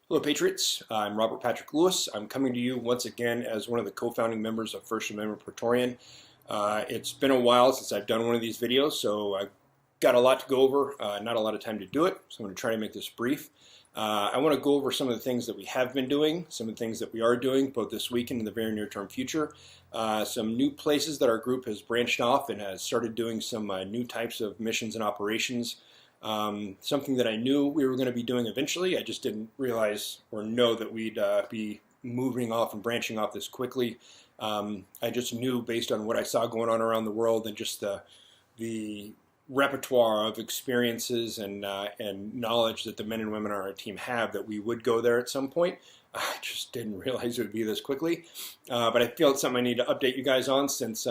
Hello, Patriots. I'm Robert Patrick Lewis. I'm coming to you once again as one of the co-founding members of First Amendment Praetorian. It's been a while since I've done one of these videos, so I've got a lot to go over, not a lot of time to do it, so I'm going to try to make this brief. I want to go over some of the things that we have been doing, some of the things that we are doing, both this week and in the very near-term future. Some new places that our group has branched off and has started doing some new types of missions and operations. Something that I knew we were going to be doing eventually. I just didn't realize or know that we'd be moving off and branching off this quickly. I just knew based on what I saw going on around the world and just the repertoire of experiences and knowledge that the men and women on our team have that we would go there at some point. I just didn't realize it would be this quickly. But I feel it's something I need to update you guys on since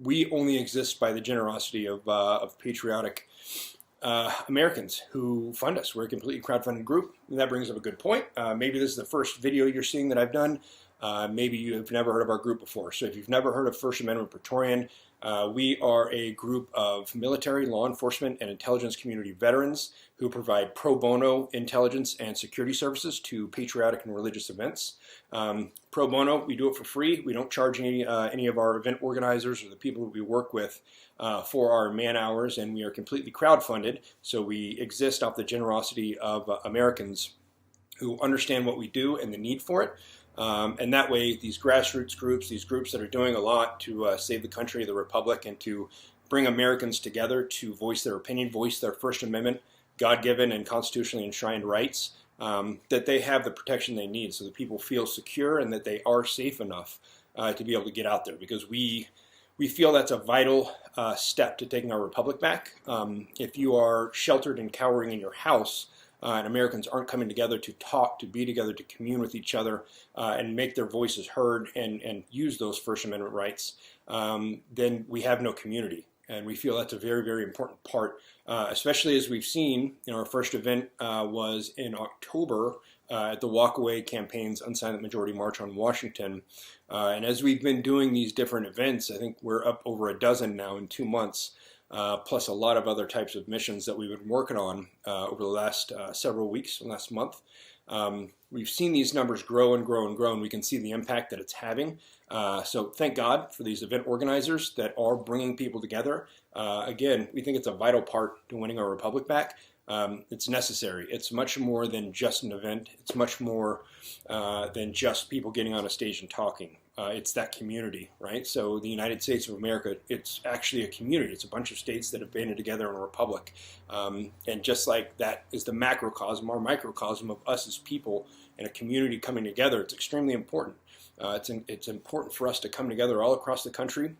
we only exist by the generosity of patriotic Americans who fund us. We're a completely crowdfunded group, and that brings up a good point. Maybe this is the first video you're seeing that I've done. Maybe you have never heard of our group before. So if you've never heard of First Amendment Praetorian, we are a group of military, law enforcement, and intelligence community veterans who provide pro bono intelligence and security services to patriotic and religious events. Pro bono, we do it for free. We don't charge any of our event organizers or the people that we work with for our man hours, and we are completely crowdfunded, so we exist off the generosity of Americans who understand what we do and the need for it. And that way, these grassroots groups, these groups that are doing a lot to save the country, the republic, and to bring Americans together to voice their opinion, voice their First Amendment, God-given and constitutionally enshrined rights, that they have the protection they need so that people feel secure and that they are safe enough to be able to get out there, because we feel that's a vital step to taking our republic back. If you are sheltered and cowering in your house, and Americans aren't coming together to talk, to be together, to commune with each other, and make their voices heard and use those First Amendment rights, then we have no community. And we feel that's a very, very important part, especially as we've seen. Our first event was in October at the Walkaway Campaign's Unsilent Majority March on Washington. And as we've been doing these different events, I think we're up over a dozen now in 2 months. Plus a lot of other types of missions that we've been working on over the last several weeks, last month. We've seen these numbers grow and grow and grow, and we can see the impact that it's having. So thank God for these event organizers that are bringing people together. Again, we think it's a vital part to winning our republic back. It's necessary. It's much more than just an event. It's much more than just people getting on a stage and talking. It's that community, right? So the United States of America, it's actually a community. It's a bunch of states that have banded together in a republic. And just like that is the macrocosm or microcosm of us as people and a community coming together, it's extremely important. It's important for us to come together all across the country,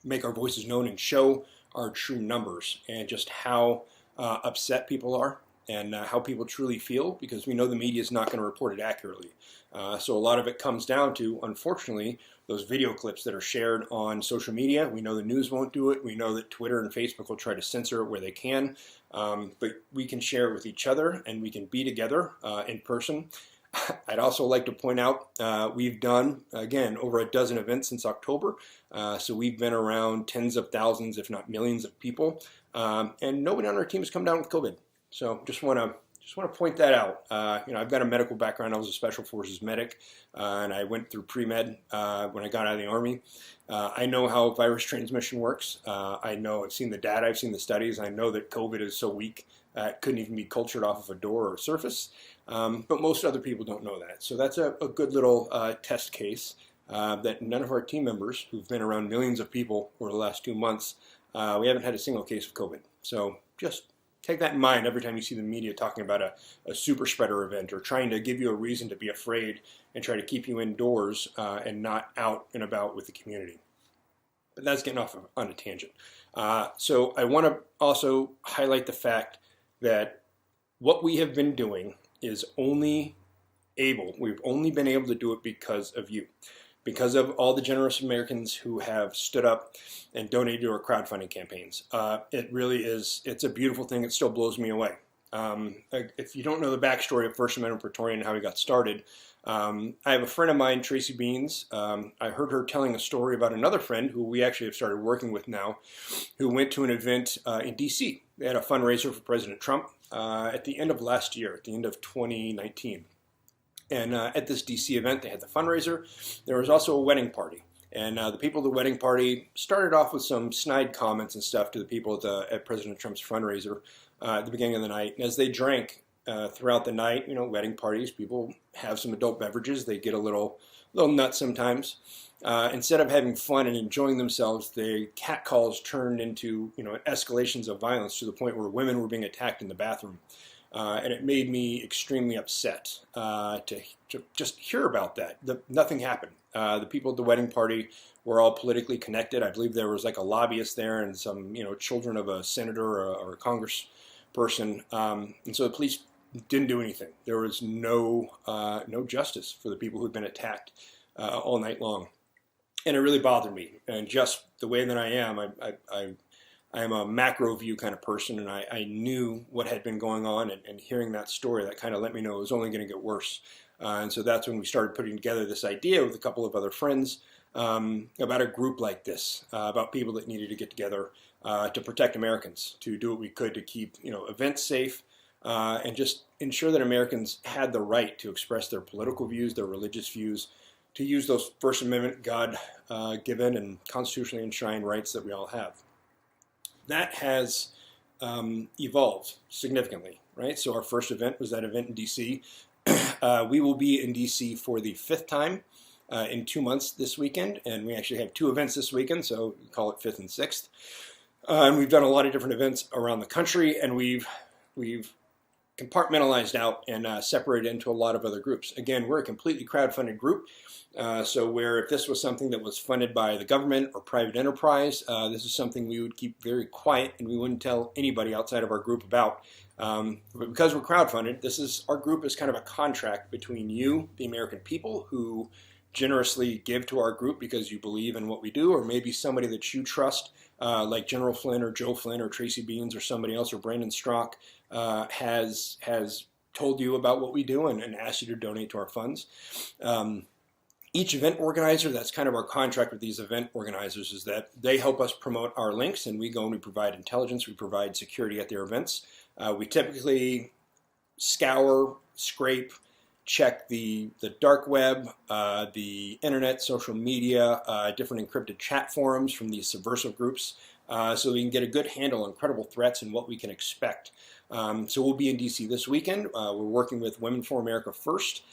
make our voices known, and show our true numbers and just how upset people are and how people truly feel, because we know the media is not going to report it accurately. So a lot of it comes down to, unfortunately, those video clips that are shared on social media. We know the news won't do it. We know that Twitter and Facebook will try to censor it where they can. But we can share it with each other, and we can be together in person. I'd also like to point out we've done, again, over a dozen events since October. So we've been around tens of thousands, if not millions of people. And nobody on our team has come down with COVID. So just want to point that out. I've got a medical background. I was a Special Forces medic, and I went through pre-med when I got out of the Army. I know how virus transmission works. I've seen the data, I've seen the studies. I know that COVID is so weak it couldn't even be cultured off of a door or a surface. But most other people don't know that. So that's a good little test case that none of our team members, who've been around millions of people over the last 2 months, we haven't had a single case of COVID. So just take that in mind every time you see the media talking about a super spreader event or trying to give you a reason to be afraid and try to keep you indoors and not out and about with the community. But that's getting off on a tangent. So I want to also highlight the fact that what we have been doing is we've only been able to do it because of you. Because of all the generous Americans who have stood up and donated to our crowdfunding campaigns. It really is, it's a beautiful thing. It still blows me away. If you don't know the backstory of First Amendment Praetorian and how we got started, I have a friend of mine, Tracy Beans. I heard her telling a story about another friend who we actually have started working with now, who went to an event in D.C. They had a fundraiser for President Trump. at the end of last year, at the end of 2019. And at this DC event, they had the fundraiser. There was also a wedding party. And the people at the wedding party started off with some snide comments and stuff to the people at President Trump's fundraiser at the beginning of the night. And as they drank throughout the night, wedding parties, people have some adult beverages. They get a little nuts sometimes. Instead of having fun and enjoying themselves, the catcalls turned into escalations of violence to the point where women were being attacked in the bathroom. And it made me extremely upset to just hear about that. Nothing happened. The people at the wedding party were all politically connected. I believe there was like a lobbyist there and some children of a senator or a congressperson. And so the police didn't do anything. There was no justice for the people who'd been attacked all night long. And it really bothered me. And just the way that I am, I am a macro view kind of person, and I knew what had been going on, and hearing that story, that kind of let me know it was only going to get worse. And so that's when we started putting together this idea with a couple of other friends about a group like this, about people that needed to get together to protect Americans, to do what we could to keep events safe, and just ensure that Americans had the right to express their political views, their religious views, to use those First Amendment God-given and constitutionally enshrined rights that we all have. That has evolved significantly, right? So our first event was that event in D.C. We will be in D.C. for the 5th time in 2 months this weekend, and we actually have 2 events this weekend, so we call it 5th and 6th. And we've done a lot of different events around the country, and we've compartmentalized out and separated into a lot of other groups. Again, we're a completely crowdfunded group, so where if this was something that was funded by the government or private enterprise, this is something we would keep very quiet and we wouldn't tell anybody outside of our group about. But because we're crowdfunded, our group is kind of a contract between you, the American people, who generously give to our group because you believe in what we do, or maybe somebody that you trust, like General Flynn or Joe Flynn or Tracy Beans or somebody else, or Brandon Strock, has told you about what we do and asked you to donate to our funds. Each event organizer, that's kind of our contract with these event organizers, is that they help us promote our links, and we go and we provide intelligence, we provide security at their events. We typically scour, scrape, check the dark web, the internet, social media, different encrypted chat forums from these subversive groups, so we can get a good handle on credible threats and what we can expect. So we'll be in D.C. this weekend. We're working with Women for America First.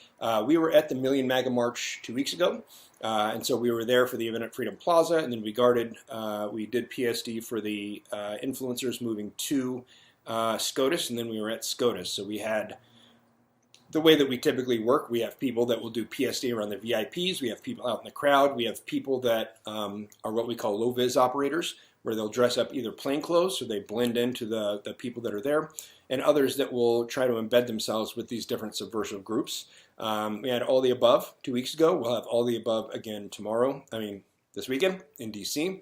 We were at the Million MAGA March 2 weeks ago, and so we were there for the event at Freedom Plaza, and then we did PSD for the influencers moving to SCOTUS, and then we were at SCOTUS. So we had the way that we typically work. We have people that will do PSD around the VIPs. We have people out in the crowd. We have people that are what we call low-vis operators, where they'll dress up either plain clothes, so they blend into the people that are there, and others that will try to embed themselves with these different subversive groups. We had all the above 2 weeks ago. We'll have all the above again this weekend in D.C.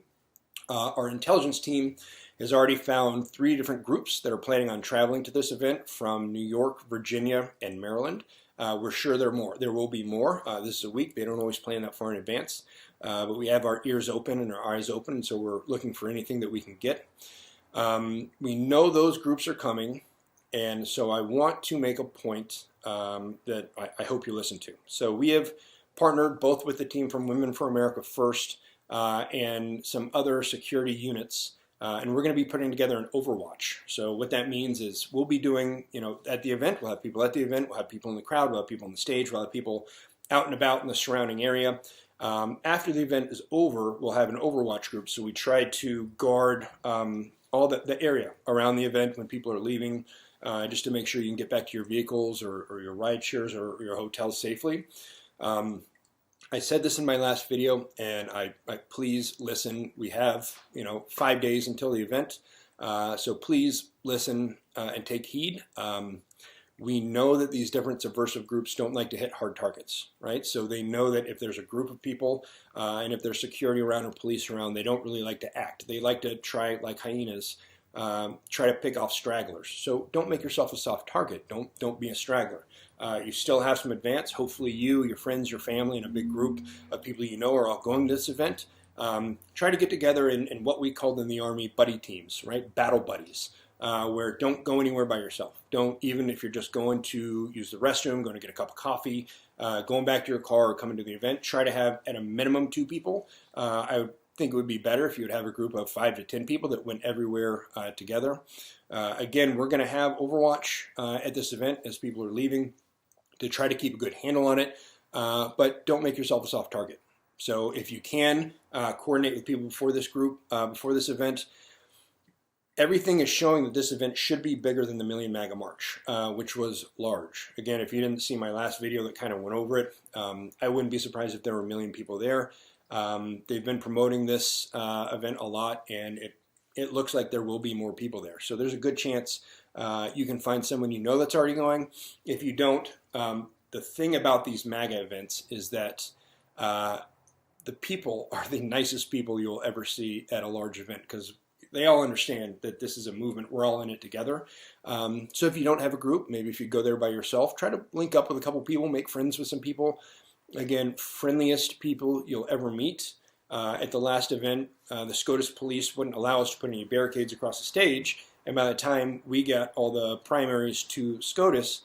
Our intelligence team has already found 3 different groups that are planning on traveling to this event from New York, Virginia, and Maryland. We're sure there will be more. This is a week. They don't always plan that far in advance. But we have our ears open and our eyes open, and so we're looking for anything that we can get. We know those groups are coming, and so I want to make a point that I hope you listen to. So we have partnered both with the team from Women for America First and some other security units, and we're going to be putting together an Overwatch. So what that means is we'll be doing, at the event, we'll have people at the event, we'll have people in the crowd, we'll have people on the stage, we'll have people out and about in the surrounding area. After the event is over, we'll have an Overwatch group. So we try to guard all the area around the event when people are leaving, just to make sure you can get back to your vehicles or your ride shares or your hotels safely. I said this in my last video, and I please listen. We have 5 days until the event, so please listen and take heed. We know that these different subversive groups don't like to hit hard targets, right? So they know that if there's a group of people and if there's security around or police around, they don't really like to act. They like to try, like hyenas, try to pick off stragglers. So don't make yourself a soft target. Don't be a straggler. You still have some advance. Hopefully you, your friends, your family, and a big group of people you know are all going to this event. Try to get together in what we called in the Army buddy teams, right? Battle buddies. where don't go anywhere by yourself. Don't, even if you're just going to use the restroom, going to get a cup of coffee, going back to your car or coming to the event, try to have at a minimum 2 people. I would think it would be better if you would have a group of 5 to 10 people that went everywhere together. Again, we're going to have Overwatch at this event as people are leaving to try to keep a good handle on it, but don't make yourself a soft target. So if you can, coordinate with people before this group, before this event. Everything is showing that this event should be bigger than the Million MAGA March, which was large. Again, if you didn't see my last video that kind of went over it, I wouldn't be surprised if there were 1 million people there. They've been promoting this event a lot, and it looks like there will be more people there. So there's a good chance you can find someone you know that's already going. If you don't, the thing about these MAGA events is that the people are the nicest people you'll ever see at a large event, because they all understand that this is a movement. We're all in it together. So if you don't have a group, maybe if you go there by yourself, try to link up with a couple people, make friends with some people. Again, friendliest people you'll ever meet. At the last event, the SCOTUS police wouldn't allow us to put any barricades across the stage. And by the time we got all the primaries to SCOTUS,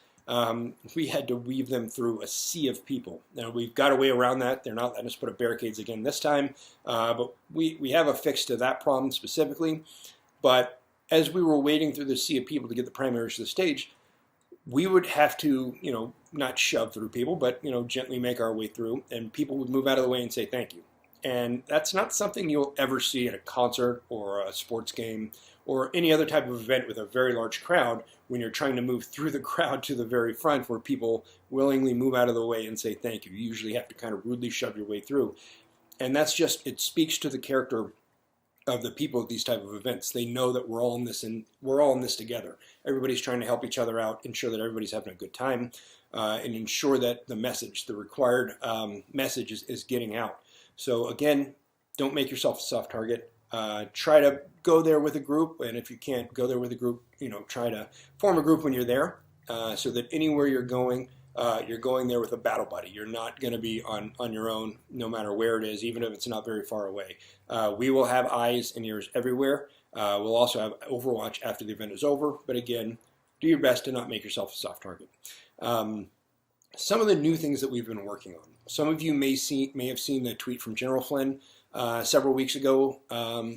we had to weave them through a sea of people. Now, we've got a way around that. They're not letting us put up barricades again this time, but we have a fix to that problem specifically. But as we were waiting through the sea of people to get the primaries to the stage, we would have to, not shove through people, but, gently make our way through, and people would move out of the way and say thank you. And that's not something you'll ever see at a concert or a sports game or any other type of event with a very large crowd, when you're trying to move through the crowd to the very front where people willingly move out of the way and say thank you. You usually have to kind of rudely shove your way through. And that's just, it speaks to the character of the people at these type of events. They know that we're all in this, and we're all in this together. Everybody's trying to help each other out, ensure that everybody's having a good time, and ensure that the message, the required message is getting out. So again, don't make yourself a soft target. Try to go there with a group, and if you can't go there with a group, try to form a group when you're there, so that anywhere you're going there with a battle buddy. You're not going to be on your own, no matter where it is, even if it's not very far away. We will have eyes and ears everywhere. We'll also have Overwatch after the event is over, but again, do your best to not make yourself a soft target. Some of the new things that we've been working on. Some of you may have seen the tweet from General Flynn several weeks ago,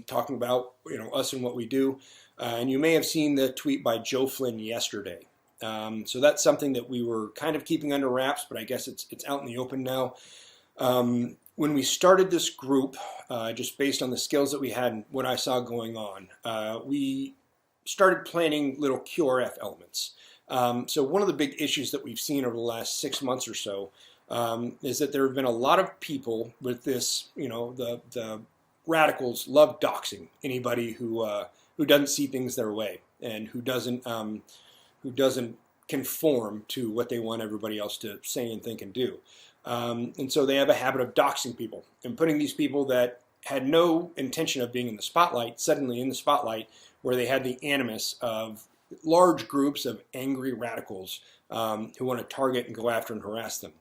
talking about us and what we do, and you may have seen the tweet by Joe Flynn yesterday. So that's something that we were kind of keeping under wraps, but I guess it's out in the open now. When we started this group, just based on the skills that we had and what I saw going on, we started planning little QRF elements. So one of the big issues that we've seen over the last 6 months or so is that there have been a lot of people with this, the radicals love doxing anybody who doesn't see things their way and who doesn't conform to what they want everybody else to say and think and do. And so they have a habit of doxing people and putting these people that had no intention of being in the spotlight suddenly in the spotlight, where they had the animus of large groups of angry radicals who want to target and go after and harass them.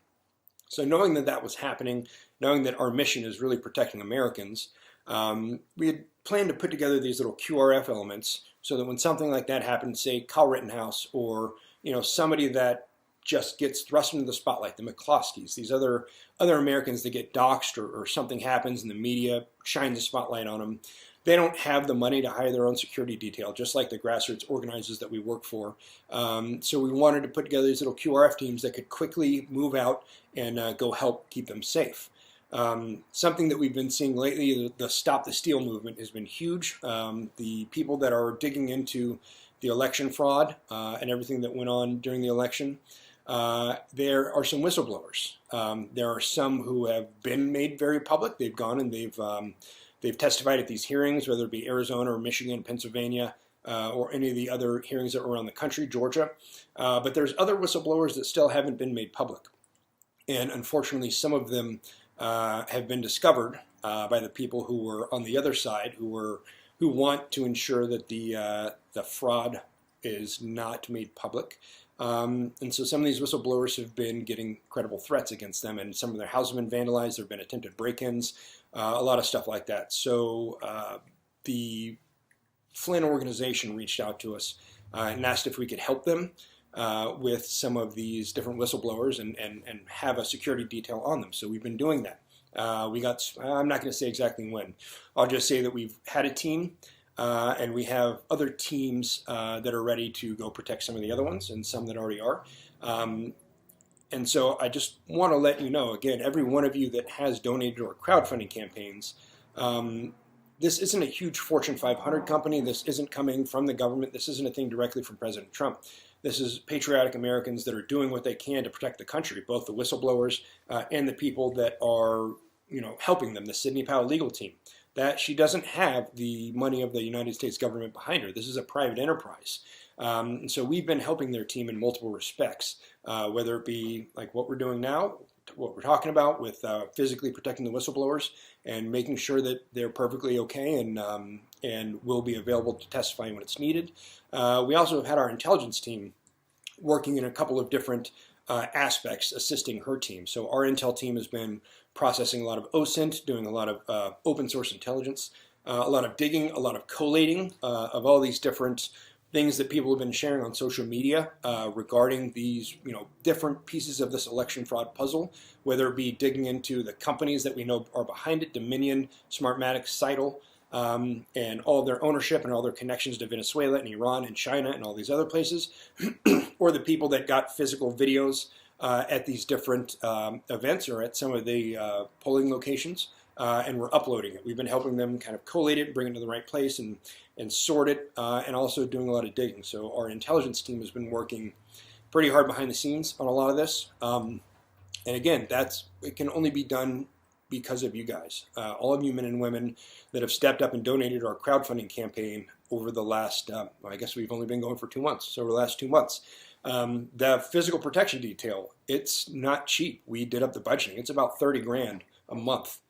So knowing that that was happening, knowing that our mission is really protecting Americans, we had planned to put together these little QRF elements so that when something like that happens, say Kyle Rittenhouse or somebody that just gets thrust into the spotlight, the McCloskeys, these other Americans that get doxxed or something happens and the media shines a spotlight on them, they don't have the money to hire their own security detail, just like the grassroots organizers that we work for. So we wanted to put together these little QRF teams that could quickly move out and go help keep them safe. Something that we've been seeing lately, the Stop the Steal movement has been huge. The people that are digging into the election fraud and everything that went on during the election, there are some whistleblowers. There are some who have been made very public. They've gone and they've testified at these hearings, whether it be Arizona or Michigan, Pennsylvania, or any of the other hearings that were around the country, Georgia. But there's other whistleblowers that still haven't been made public. And unfortunately, some of them have been discovered by the people who were on the other side, who want to ensure that the fraud is not made public. And so some of these whistleblowers have been getting credible threats against them, and some of their houses have been vandalized. There have been attempted break-ins, a lot of stuff like that. So the Flynn organization reached out to us and asked if we could help them with some of these different whistleblowers and have a security detail on them. So we've been doing that. I'm not going to say exactly when. I'll just say that we've had a team and we have other teams that are ready to go protect some of the other ones and some that already are. And so I just want to let you know, again, every one of you that has donated to our crowdfunding campaigns, this isn't a huge Fortune 500 company. This isn't coming from the government. This isn't a thing directly from President Trump. This is patriotic Americans that are doing what they can to protect the country, both the whistleblowers and the people that are, helping them, the Sidney Powell legal team. That she doesn't have the money of the United States government behind her. This is a private enterprise. And so we've been helping their team in multiple respects, whether it be like what we're doing now, what we're talking about with physically protecting the whistleblowers and making sure that they're perfectly okay and will be available to testify when it's needed. We also have had our intelligence team working in a couple of different aspects assisting her team. So our intel team has been processing a lot of OSINT, doing a lot of open source intelligence, a lot of digging, a lot of collating of all these different things that people have been sharing on social media regarding these, different pieces of this election fraud puzzle, whether it be digging into the companies that we know are behind it, Dominion, Smartmatic, Cital, and all of their ownership and all their connections to Venezuela and Iran and China and all these other places, or the people that got physical videos at these different events or at some of the polling locations. And we're uploading it. We've been helping them kind of collate it, bring it to the right place, and sort it, and also doing a lot of digging. So our intelligence team has been working pretty hard behind the scenes on a lot of this. And again, it can only be done because of you guys, all of you men and women that have stepped up and donated to our crowdfunding campaign over the last, I guess we've only been going for 2 months, so over the last 2 months. The physical protection detail, it's not cheap. We did up the budgeting. It's about 30 grand a month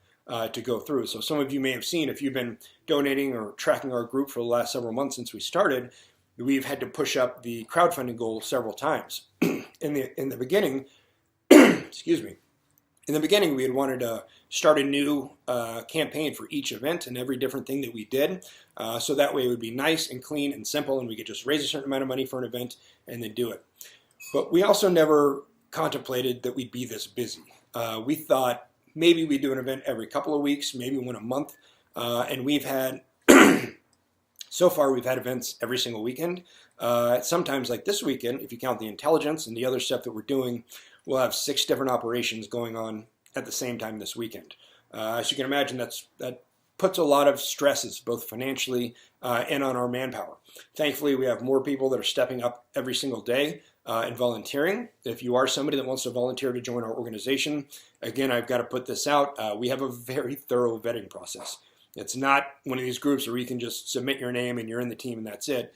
to go through. So some of you may have seen, if you've been donating or tracking our group for the last several months since we started, we've had to push up the crowdfunding goal several times. In the beginning, excuse me, in the beginning we had wanted to start a new campaign for each event and every different thing that we did, so that way it would be nice and clean and simple, and we could just raise a certain amount of money for an event and then do it. But we also never contemplated that we'd be this busy. We thought maybe we do an event every couple of weeks, maybe one a month, and we've had, so far we've had events every single weekend. Sometimes like this weekend, if you count the intelligence and the other stuff that we're doing, we'll have 6 different operations going on at the same time this weekend. As you can imagine, that puts a lot of stresses, both financially and on our manpower. Thankfully, we have more people that are stepping up every single day and volunteering. If you are somebody that wants to volunteer to join our organization, again, I've got to put this out. We have a very thorough vetting process. It's not one of these groups where you can just submit your name and you're in the team and that's it.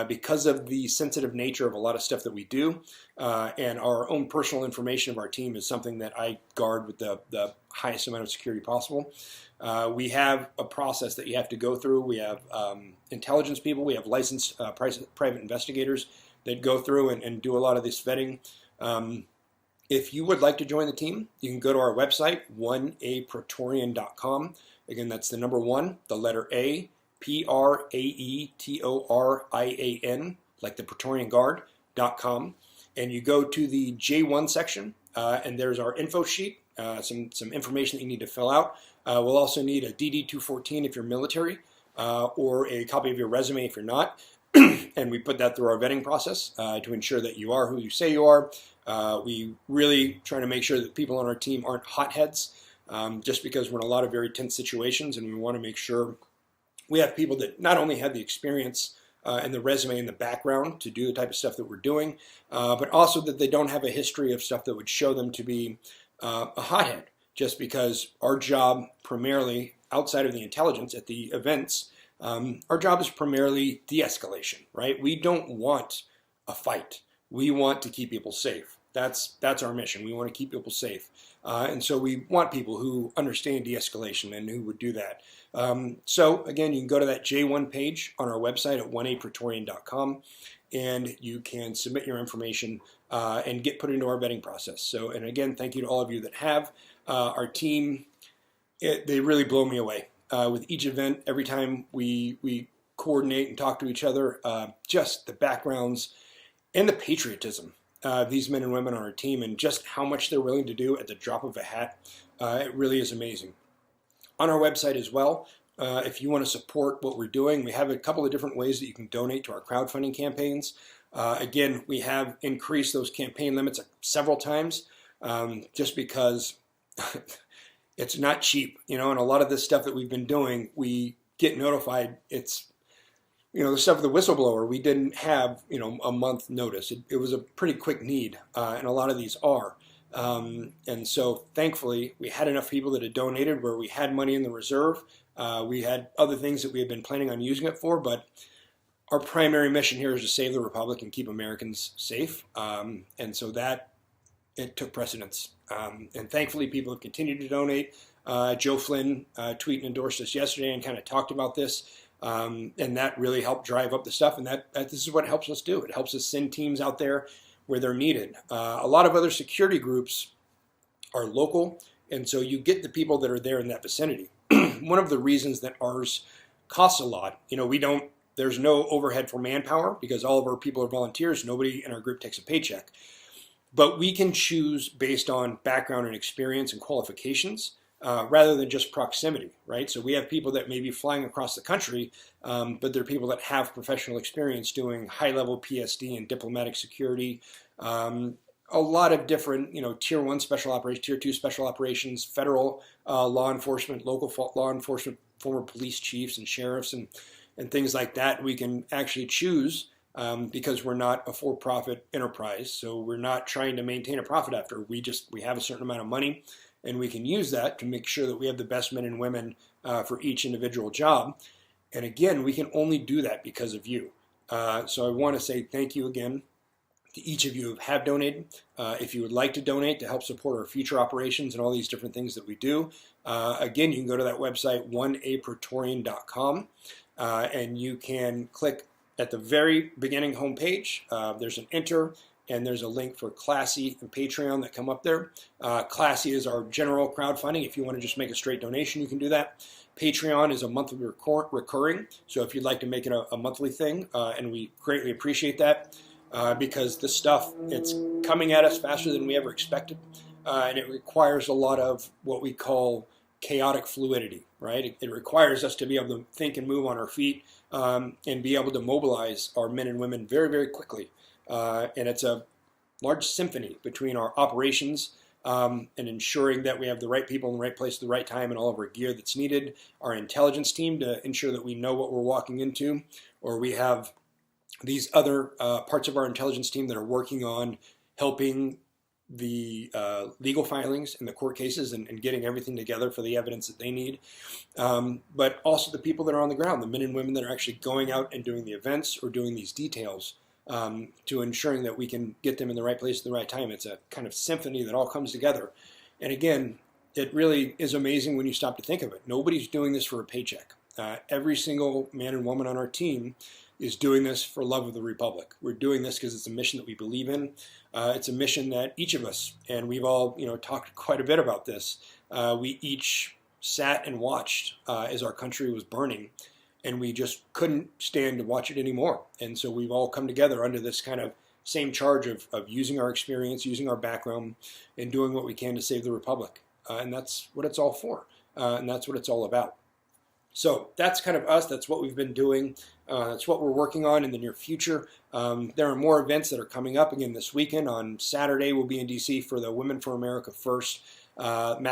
Because of the sensitive nature of a lot of stuff that we do, and our own personal information of our team is something that I guard with the highest amount of security possible. We have a process that you have to go through. We have intelligence people. We have licensed private investigators that go through and do a lot of this vetting. If you would like to join the team, you can go to our website, 1apraetorian.com. Again, that's the number 1, the letter A, Praetorian, like the Praetorian Guard.com. And you go to the J1 section, and there's our info sheet, some information that you need to fill out. We'll also need a DD-214 if you're military, or a copy of your resume if you're not. And we put that through our vetting process to ensure that you are who you say you are. We really try to make sure that people on our team aren't hotheads, just because we're in a lot of very tense situations, and we want to make sure we have people that not only have the experience and the resume and the background to do the type of stuff that we're doing, but also that they don't have a history of stuff that would show them to be a hothead, just because our job primarily outside of the intelligence at the events, our job is primarily de-escalation, right? We don't want a fight. We want to keep people safe. That's our mission. We want to keep people safe. And so we want people who understand de-escalation and who would do that. So again, you can go to that J1 page on our website at 1apraetorian.com, and you can submit your information and get put into our vetting process. So, and again, thank you to all of you that have. Our team, they really blow me away. With each event, every time we coordinate and talk to each other. Just the backgrounds and the patriotism of these men and women on our team, and just how much they're willing to do at the drop of a hat. It really is amazing. On our website as well, if you want to support what we're doing, we have a couple of different ways that you can donate to our crowdfunding campaigns. Again, we have increased those campaign limits several times, just because it's not cheap, and a lot of this stuff that we've been doing, we get notified. It's, the stuff with the whistleblower, we didn't have, a month notice. It was a pretty quick need, and a lot of these are. And so thankfully we had enough people that had donated where we had money in the reserve. We had other things that we had been planning on using it for, but our primary mission here is to save the Republic and keep Americans safe. And so it took precedence. And thankfully people have continued to donate. Joe Flynn tweeted and endorsed us yesterday and kind of talked about this. And that really helped drive up the stuff. And this is what it helps us do. It helps us send teams out there where they're needed. A lot of other security groups are local, and so you get the people that are there in that vicinity. One of the reasons that ours costs a lot, there's no overhead for manpower because all of our people are volunteers. Nobody in our group takes a paycheck. But we can choose based on background and experience and qualifications rather than just proximity, right? So we have people that may be flying across the country, but they're people that have professional experience doing high-level PSD and diplomatic security, a lot of different, tier 1 special operations, tier 2 special operations, federal law enforcement, local law enforcement, former police chiefs and sheriffs and things like that. We can actually choose because we're not a for-profit enterprise. So we're not trying to maintain a profit after. We have a certain amount of money, and we can use that to make sure that we have the best men and women for each individual job. And again, we can only do that because of you. So I want to say thank you again to each of you who have donated. If you would like to donate to help support our future operations and all these different things that we do, again, you can go to that website, 1apraetorian.com, and you can click at the very beginning homepage. There's an enter, and there's a link for Classy and Patreon that come up there. Classy is our general crowdfunding. If you want to just make a straight donation, you can do that. Patreon is a monthly recurring, so if you'd like to make it a monthly thing, and we greatly appreciate that. Because the stuff, it's coming at us faster than we ever expected, and it requires a lot of what we call chaotic fluidity, right? It requires us to be able to think and move on our feet and be able to mobilize our men and women very, very quickly. And it's a large symphony between our operations and ensuring that we have the right people in the right place at the right time and all of our gear that's needed, our intelligence team to ensure that we know what we're walking into, or we have these other parts of our intelligence team that are working on helping the legal filings and the court cases and getting everything together for the evidence that they need. But also the people that are on the ground, the men and women that are actually going out and doing the events or doing these details to ensuring that we can get them in the right place at the right time. It's a kind of symphony that all comes together. And again, it really is amazing when you stop to think of it. Nobody's doing this for a paycheck. Every single man and woman on our team is doing this for love of the Republic. We're doing this because it's a mission that we believe in. It's a mission that each of us, and we've all talked quite a bit about this, we each sat and watched as our country was burning, and we just couldn't stand to watch it anymore. And so we've all come together under this kind of same charge of using our experience, using our background, and doing what we can to save the Republic. And that's what it's all for, and that's what it's all about. So that's kind of us. That's what we've been doing. That's what we're working on in the near future. There are more events that are coming up again this weekend. On Saturday, we'll be in D.C. for the Women for America First Million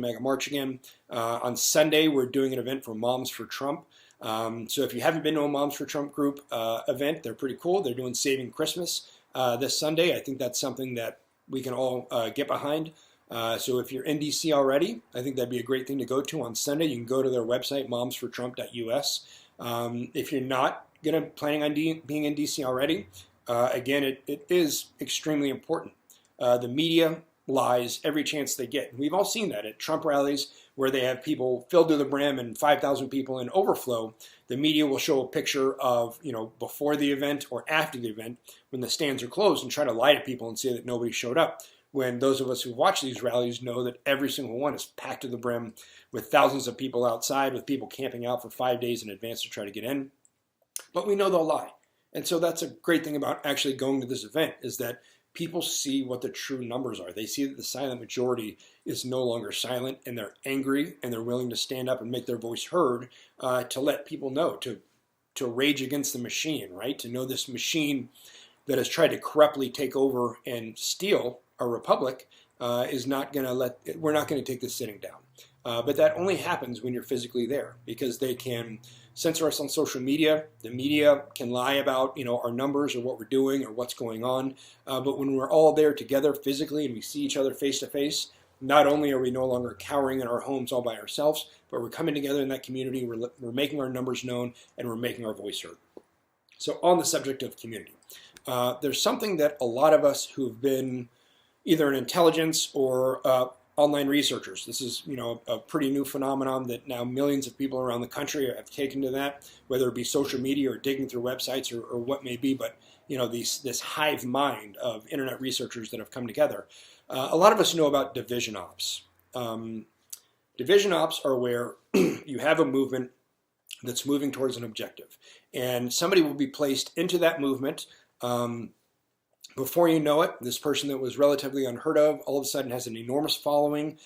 MAGA March again. On Sunday, we're doing an event for Moms for Trump. So if you haven't been to a Moms for Trump group event, they're pretty cool. They're doing Saving Christmas this Sunday. I think that's something that we can all get behind. So if you're in DC already, I think that'd be a great thing to go to on Sunday. You can go to their website, momsfortrump.us. If you're not planning on being in DC already, again, it is extremely important. The media lies every chance they get. We've all seen that at Trump rallies where they have people filled to the brim and 5,000 people in overflow. The media will show a picture of, before the event or after the event when the stands are closed and try to lie to people and say that nobody showed up. When those of us who watch these rallies know that every single one is packed to the brim with thousands of people outside, with people camping out for 5 days in advance to try to get in. But we know they'll lie. And so that's a great thing about actually going to this event, is that people see what the true numbers are. They see that the silent majority is no longer silent, and they're angry, and they're willing to stand up and make their voice heard, to let people know, to rage against the machine, right? To know this machine that has tried to corruptly take over and steal our republic is not going to we're not going to take this sitting down. But that only happens when you're physically there, because they can censor us on social media. The media can lie about, our numbers or what we're doing or what's going on. But when we're all there together physically and we see each other face to face, not only are we no longer cowering in our homes all by ourselves, but we're coming together in that community. We're making our numbers known, and we're making our voice heard. So on the subject of community, there's something that a lot of us who've been either in intelligence or online researchers. This is, a pretty new phenomenon that now millions of people around the country have taken to that, whether it be social media or digging through websites or what may be. But this hive mind of internet researchers that have come together. A lot of us know about division ops. Division ops are where you have a movement that's moving towards an objective, and somebody will be placed into that movement. Before you know it, this person that was relatively unheard of all of a sudden has an enormous following.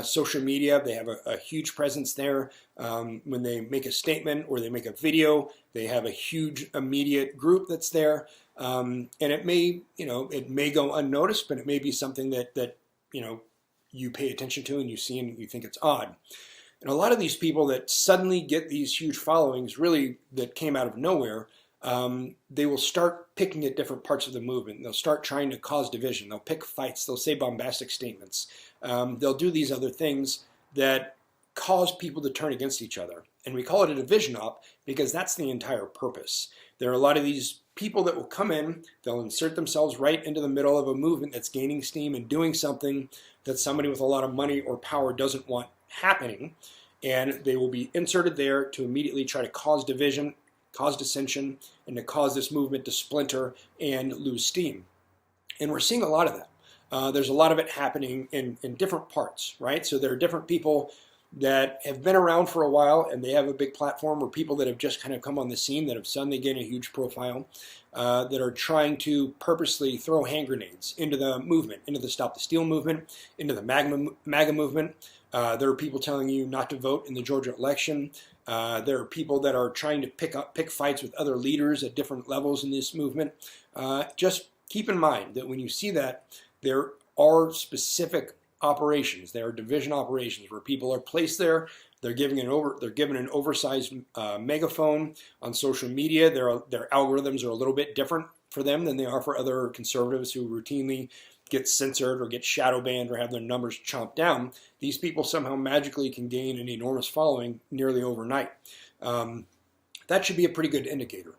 Social media, they have a huge presence there. When they make a statement or they make a video, they have a huge immediate group that's there. And it may go unnoticed, but it may be something that you pay attention to and you see and you think it's odd. And a lot of these people that suddenly get these huge followings, really that came out of nowhere, they will start picking at different parts of the movement. They'll start trying to cause division. They'll pick fights. They'll say bombastic statements. They'll do these other things that cause people to turn against each other. And we call it a division op because that's the entire purpose. There are a lot of these people that will come in, they'll insert themselves right into the middle of a movement that's gaining steam and doing something that somebody with a lot of money or power doesn't want happening. And they will be inserted there to immediately try to cause division, cause dissension, and to cause this movement to splinter and lose steam. And we're seeing a lot of that. There's a lot of it happening in different parts, right? So there are different people that have been around for a while and they have a big platform, or people that have just kind of come on the scene that have suddenly gained a huge profile, that are trying to purposely throw hand grenades into the movement, into the Stop the Steal movement, into the MAGA movement. There are people telling you not to vote in the Georgia election. There are people that are trying to pick fights with other leaders at different levels in this movement. Just keep in mind that when you see that, there are specific operations. There are division operations where people are placed there. They're given an oversized megaphone on social media. Their algorithms are a little bit different for them than they are for other conservatives who routinely get censored or get shadow banned or have their numbers chomped down. These people somehow magically can gain an enormous following nearly overnight. That should be a pretty good indicator.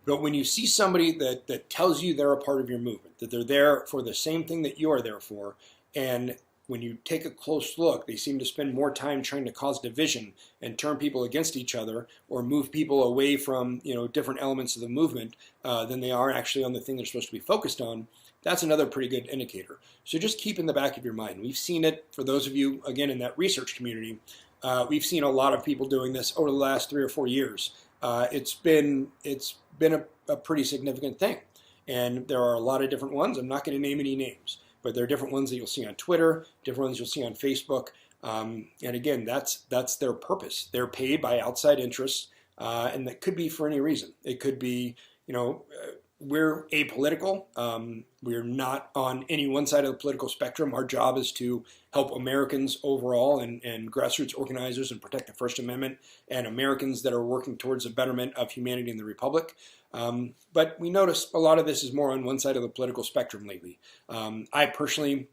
But when you see somebody that tells you they're a part of your movement, that they're there for the same thing that you are there for, and when you take a close look, they seem to spend more time trying to cause division and turn people against each other or move people away from different elements of the movement than they are actually on the thing they're supposed to be focused on. That's another pretty good indicator. So just keep in the back of your mind. We've seen it, for those of you, again, in that research community, we've seen a lot of people doing this over the last 3 or 4 years. It's been a pretty significant thing. And there are a lot of different ones. I'm not going to name any names, but there are different ones that you'll see on Twitter, different ones you'll see on Facebook. And again, that's their purpose. They're paid by outside interests, and that could be for any reason. It could be, we're apolitical. We're not on any one side of the political spectrum. Our job is to help Americans overall and grassroots organizers and protect the First Amendment and Americans that are working towards the betterment of humanity in the Republic. But we notice a lot of this is more on one side of the political spectrum lately. I personally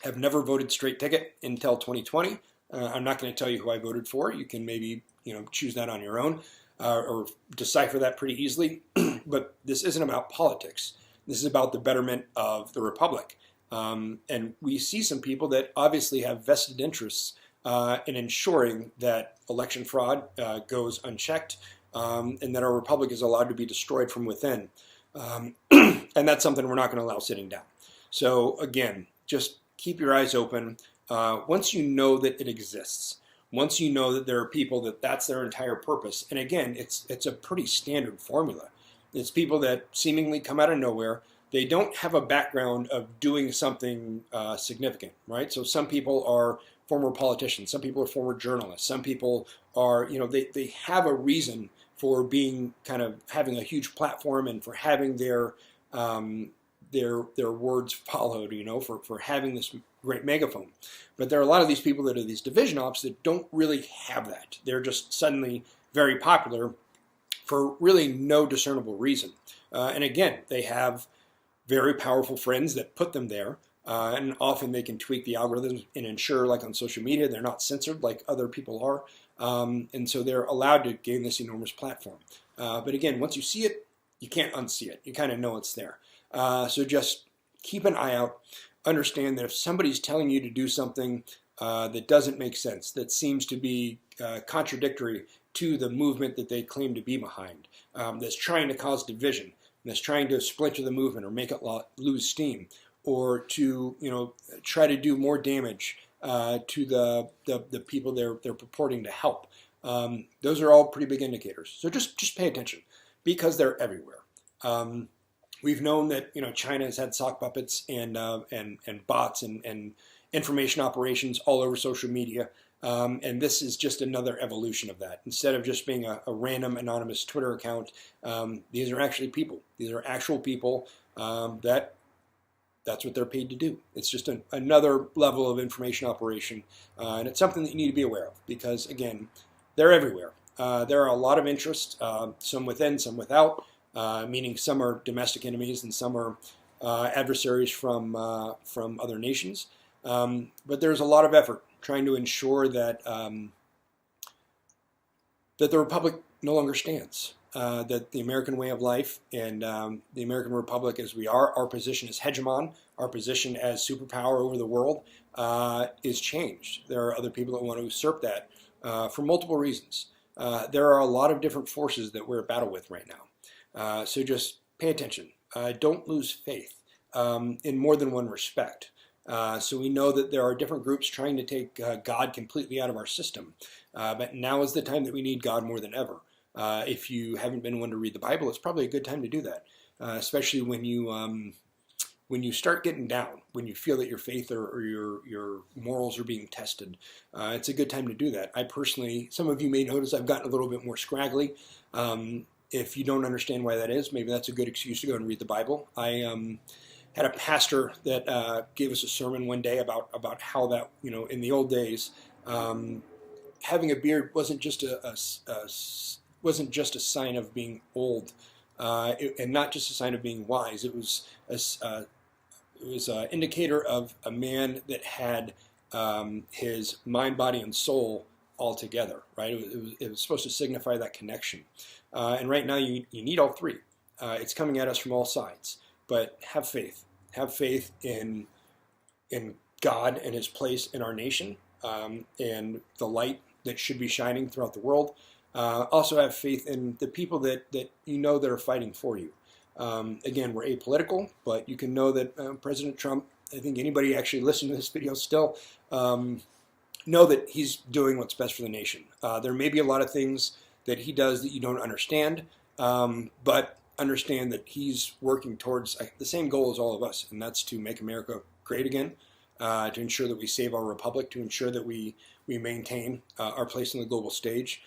have never voted straight ticket until 2020. I'm not going to tell you who I voted for. You can maybe choose that on your own. Or decipher that pretty easily. But this isn't about politics. This is about the betterment of the Republic. And we see some people that obviously have vested interests in ensuring that election fraud goes unchecked, and that our Republic is allowed to be destroyed from within. And that's something we're not going to allow sitting down. So again, just keep your eyes open. Once you know that it exists, once you know that there are people that that's their entire purpose, and again, it's a pretty standard formula. It's people that seemingly come out of nowhere. They don't have a background of doing something significant, right? So some people are former politicians, some people are former journalists, some people are, they have a reason for being kind of having a huge platform and for having their words followed, for having this great megaphone. But there are a lot of these people that are these division ops that don't really have that. They're just suddenly very popular for really no discernible reason. And again, they have very powerful friends that put them there. And often they can tweak the algorithms and ensure, like on social media, they're not censored like other people are. And so they're allowed to gain this enormous platform. But again, once you see it, you can't unsee it. You kind of know it's there. So just keep an eye out. Understand that if somebody's telling you to do something that doesn't make sense, that seems to be contradictory to the movement that they claim to be behind, that's trying to cause division, that's trying to splinter the movement or make it lose steam, or to try to do more damage to the people they're purporting to help. Those are all pretty big indicators. So just pay attention, because they're everywhere. We've known that China has had sock puppets and bots and information operations all over social media, and this is just another evolution of that. Instead of just being a random anonymous Twitter account, these are actually people. These are actual people that's what they're paid to do. It's just another level of information operation, and it's something that you need to be aware of, because again, they're everywhere. There are a lot of interests, some within, some without. Meaning some are domestic enemies and some are adversaries from other nations. But there's a lot of effort trying to ensure that that the Republic no longer stands. That the American way of life and the American Republic, as we are, our position as hegemon, our position as superpower over the world, is changed. There are other people that want to usurp that for multiple reasons. There are a lot of different forces that we're at battle with right now. So just pay attention. Don't lose faith in more than one respect. So we know that there are different groups trying to take God completely out of our system. But now is the time that we need God more than ever. If you haven't been one to read the Bible, it's probably a good time to do that, especially when you start getting down, when you feel that your faith or your morals are being tested. It's a good time to do that. I personally, some of you may notice I've gotten a little bit more scraggly. If you don't understand why that is, maybe that's a good excuse to go and read the Bible. I had a pastor that gave us a sermon one day about how that, in the old days, having a beard wasn't just a sign of being old, and not just a sign of being wise. It was an indicator of a man that had his mind, body, and soul all together, right? It was supposed to signify that connection. And right now you need all three. It's coming at us from all sides. But have faith. Have faith in God and His place in our nation, and the light that should be shining throughout the world. Also have faith in the people that that are fighting for you. Again, we're apolitical, but you can know that President Trump, I think anybody actually listening to this video still, know that he's doing what's best for the nation. There may be a lot of things that he does that you don't understand, but understand that he's working towards the same goal as all of us, and that's to make America great again, to ensure that we save our republic, to ensure that we maintain our place on the global stage,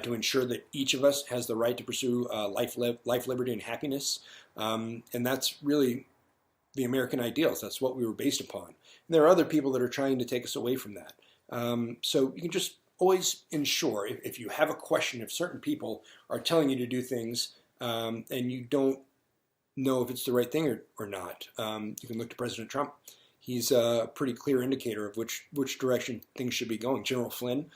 to ensure that each of us has the right to pursue life, liberty, and happiness. And that's really the American ideals. That's what we were based upon. And there are other people that are trying to take us away from that. So you can just always ensure, if you have a question, if certain people are telling you to do things and you don't know if it's the right thing or not, you can look to President Trump. He's a pretty clear indicator of which direction things should be going. General Flynn,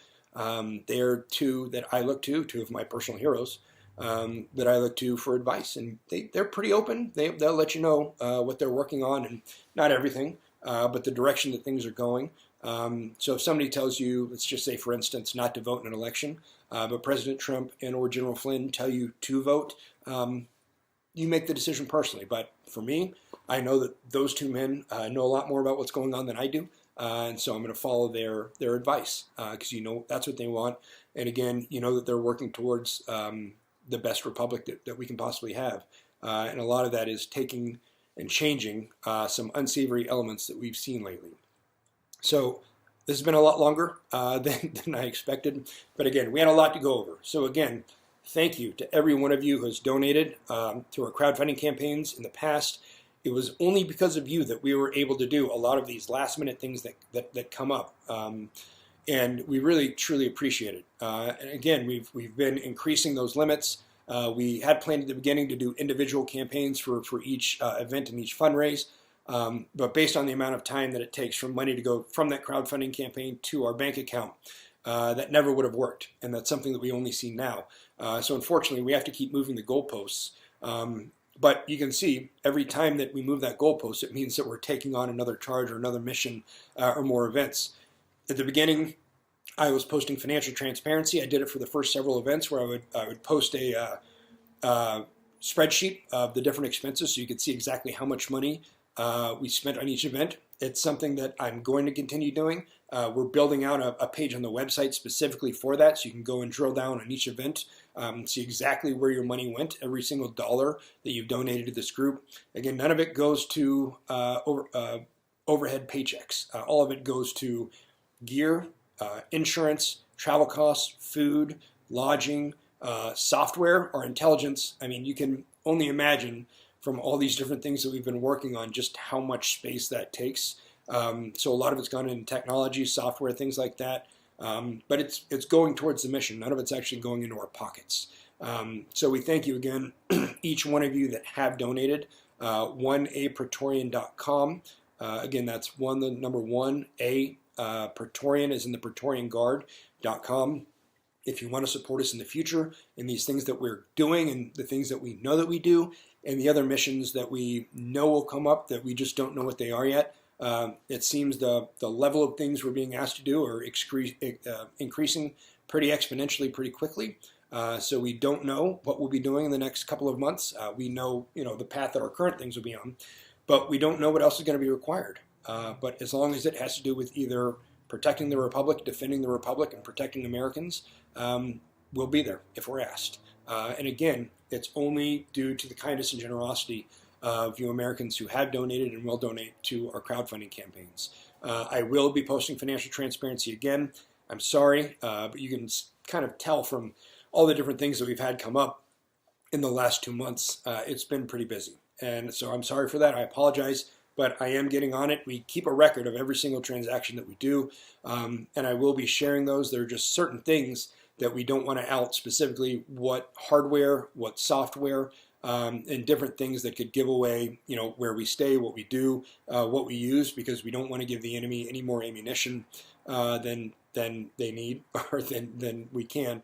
they are two that I look to, two of my personal heroes that I look to for advice. And they're pretty open. They'll let you know what they're working on, and not everything, but the direction that things are going. So if somebody tells you, let's just say, for instance, not to vote in an election, but President Trump and or General Flynn tell you to vote, you make the decision personally. But for me, I know that those two men know a lot more about what's going on than I do. And so I'm going to follow their advice because that's what they want. And again, that they're working towards the best republic that we can possibly have. And a lot of that is taking and changing some unsavory elements that we've seen lately. So this has been a lot longer than I expected. But again, we had a lot to go over. So again, thank you to every one of you who has donated to our crowdfunding campaigns in the past. It was only because of you that we were able to do a lot of these last minute things that come up. And we really, truly appreciate it. And again, we've been increasing those limits. We had planned at the beginning to do individual campaigns for each event and each fundraise. But based on the amount of time that it takes for money to go from that crowdfunding campaign to our bank account, that never would have worked. And that's something that we only see now. So unfortunately, we have to keep moving the goalposts. But you can see every time that we move that goalpost, it means that we're taking on another charge or another mission or more events. At the beginning, I was posting financial transparency. I did it for the first several events where I would post a spreadsheet of the different expenses so you could see exactly how much money we spent on each event. It's something that I'm going to continue doing. We're building out a page on the website specifically for that, so you can go and drill down on each event, see exactly where your money went, every single dollar that you've donated to this group. Again, none of it goes to overhead paychecks. All of it goes to gear, insurance, travel costs, food, lodging, software, or intelligence. I mean, you can only imagine from all these different things that we've been working on just how much space that takes. So a lot of it's gone into technology, software, things like that. But it's going towards the mission. None of it's actually going into our pockets. So we thank you again, each one of you that have donated. 1apraetorian.com. Again, that's the number 1A. Praetorian is in the Praetorian Guard.com. If you want to support us in the future in these things that we're doing and the things that we know that we do and the other missions that we know will come up that we just don't know what they are yet, it seems the level of things we're being asked to do are increasing pretty exponentially pretty quickly. So we don't know what we'll be doing in the next couple of months. We know, the path that our current things will be on, but we don't know what else is going to be required. But as long as it has to do with either protecting the Republic, defending the Republic, and protecting Americans, we'll be there if we're asked. And again, it's only due to the kindness and generosity of you Americans who have donated and will donate to our crowdfunding campaigns. I will be posting financial transparency again. I'm sorry, but you can kind of tell from all the different things that we've had come up in the last 2 months. It's been pretty busy. And so I'm sorry for that. I apologize. But I am getting on it. We keep a record of every single transaction that we do, and I will be sharing those. There are just certain things that we don't want to out, specifically what hardware, what software, and different things that could give away, where we stay, what we do, what we use, because we don't want to give the enemy any more ammunition than they need or than we can,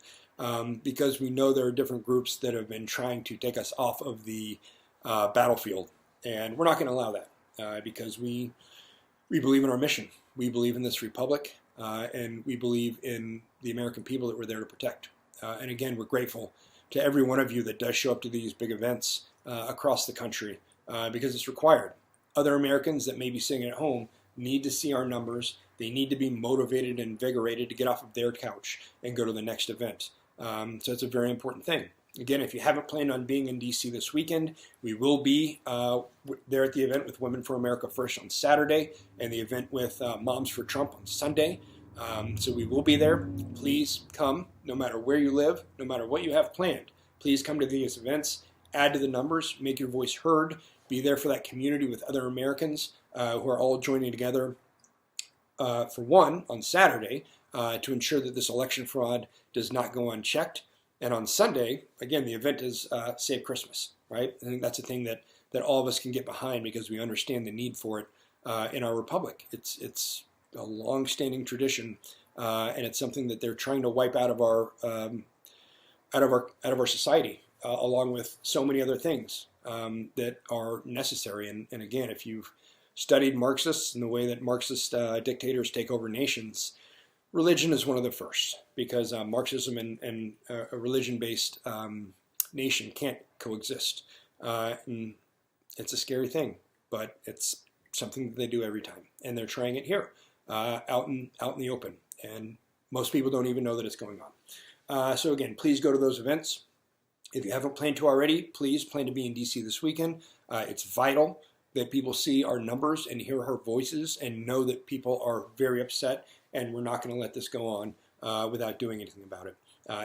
because we know there are different groups that have been trying to take us off of the battlefield, and we're not going to allow that. Because we believe in our mission. We believe in this republic, and we believe in the American people that we're there to protect. And again, we're grateful to every one of you that does show up to these big events across the country because it's required. Other Americans that may be sitting at home need to see our numbers. They need to be motivated and invigorated to get off of their couch and go to the next event. So it's a very important thing. Again, if you haven't planned on being in D.C. this weekend, we will be there at the event with Women for America First on Saturday and the event with Moms for Trump on Sunday. So we will be there. Please come, no matter where you live, no matter what you have planned. Please come to these events, add to the numbers, make your voice heard, be there for that community with other Americans who are all joining together, for one, on Saturday, to ensure that this election fraud does not go unchecked. And on Sunday, again, the event is Save Christmas, right? I think that's a thing that all of us can get behind because we understand the need for it in our republic. It's a long-standing tradition, and it's something that they're trying to wipe out of our society, along with so many other things that are necessary. And again, if you've studied Marxists and the way that Marxist dictators take over nations, religion is one of the first, because Marxism and a religion-based nation can't coexist. And it's a scary thing, but it's something that they do every time, and they're trying it here, out in the open, and most people don't even know that it's going on. So again, please go to those events. If you haven't planned to already, please plan to be in DC this weekend. It's vital that people see our numbers and hear our voices and know that people are very upset, and we're not going to let this go on without doing anything about it.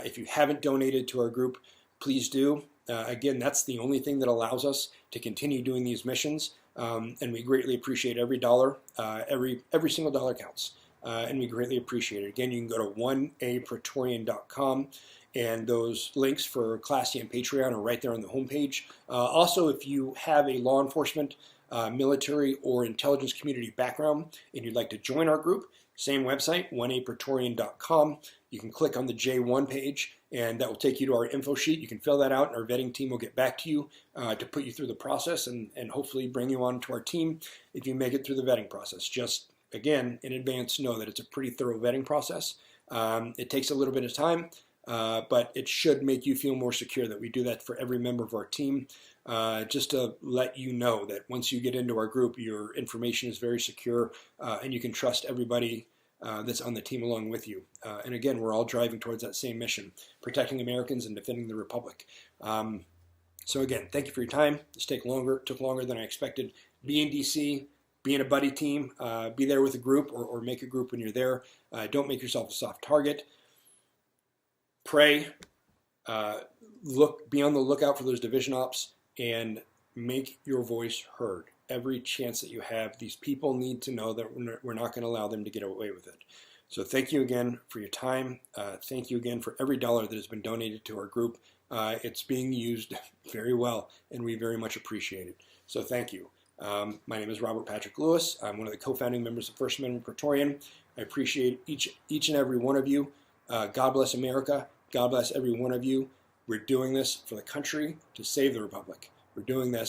If you haven't donated to our group, please do. Again, that's the only thing that allows us to continue doing these missions, and we greatly appreciate every dollar. Every single dollar counts, and we greatly appreciate it. Again, you can go to 1apraetorian.com, and those links for Classy and Patreon are right there on the homepage. Also, if you have a law enforcement, military, or intelligence community background and you'd like to join our group, same website, 1apraetorian.com. You can click on the J1 page, and that will take you to our info sheet. You can fill that out, and our vetting team will get back to you to put you through the process and hopefully bring you on to our team if you make it through the vetting process. Just, again, in advance, know that it's a pretty thorough vetting process. It takes a little bit of time, but it should make you feel more secure that we do that for every member of our team. Just to let you know that once you get into our group, your information is very secure, and you can trust everybody that's on the team along with you. And again, we're all driving towards that same mission, protecting Americans and defending the Republic. So again, thank you for your time. This took longer than I expected. Be in DC, be in a buddy team, be there with a group, or make a group when you're there. Don't make yourself a soft target. Pray, be on the lookout for those division ops, and make your voice heard. Every chance that you have, these people need to know that we're not going to allow them to get away with it. So thank you again for your time. Thank you again for every dollar that has been donated to our group. It's being used very well, and we very much appreciate it. So thank you. My name is Robert Patrick Lewis. I'm one of the co-founding members of First Amendment Praetorian. I appreciate each and every one of you. God bless America. God bless every one of you. We're doing this for the country to save the Republic. We're doing this